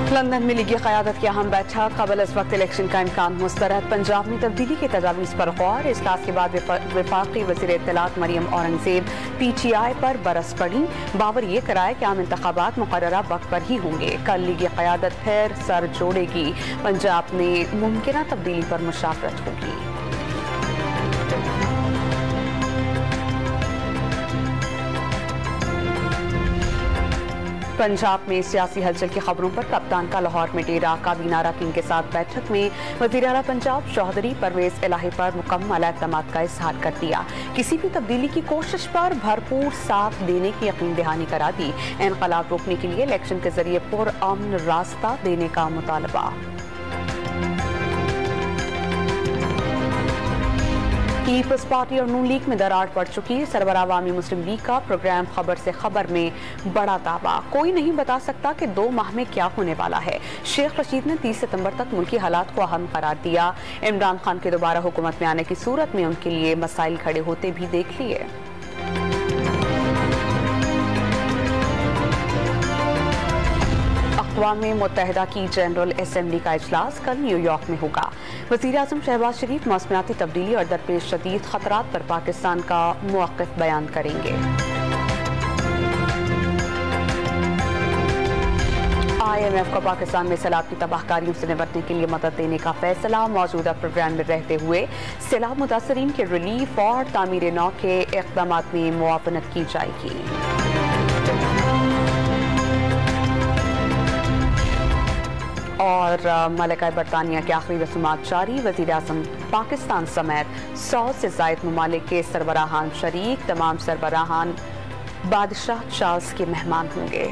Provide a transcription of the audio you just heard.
London में लीगी क़यादत की अहम बैठक। क़बल इस वक्त इलेक्शन का इम्कान मुस्तरद। पंजाब में तब्दीली की तजावीज़ पर गौर। इजलास के बाद वफाकी वज़ीर इत्तलात मरियम औरंगज़ेब PTI पर बरस पड़ी। बावर ये कराए कि आम इंतखाबात मुकर्ररा वक्त पर ही होंगे। कल लीगी क़यादत फिर सर जोड़ेगी। पंजाब में मुमकिन तब्दीली पर मुशावरत होगी। पंजाब में सियासी हलचल की खबरों पर कप्तान का लाहौर में डेरा। काबीना अरकान के साथ बैठक में वज़ीर आला पंजाब चौधरी परवेज़ इलाही पर मुकम्मल एतमाद का इजहार कर दिया। किसी भी तब्दीली की कोशिश पर भरपूर साथ देने की यकीन दहानी करा दी। इनकलाब रोकने के लिए इलेक्शन के जरिए पुरअमन रास्ता देने का मुतालबा। पीपल्स पार्टी और नून लीग में दरार पड़ चुकी। सरबराह अवामी मुस्लिम लीग का प्रोग्राम खबर से खबर में बड़ा दावा। कोई नहीं बता सकता कि 2 माह में क्या होने वाला है। शेख रशीद ने 30 सितंबर तक मुल्की हालात को अहम करार दिया। इमरान खान के दोबारा हुकूमत में आने की सूरत में उनके लिए मसाइल खड़े होते भी देख लिए। अक़वाम मुत्तहिदा की जनरल असम्बली का इजलास कल न्यूयॉर्क में होगा। वज़ीर आज़म शहबाज शरीफ मौसमियाती तब्दीली और दरपेश शदीद खतरात पर पाकिस्तान का मौक़िफ़ बयान करेंगे। IMF का पाकिस्तान में सैलाब की तबाहकारियों से निपटने के लिए मदद देने का फैसला। मौजूदा प्रोग्राम में रहते हुए सैलाब मुतासरीन के रिलीफ और तामीर नौ के इक़दाम में मुआवनत की जाएगी। और मलका बरतानिया के आखिरी रसूमात जारी। वज़ीर आज़म पाकिस्तान समेत 100 से ज़ायद ममालिक के सरबराहान शरीक। तमाम सरबराहान बादशाह चार्ल्स के मेहमान होंगे।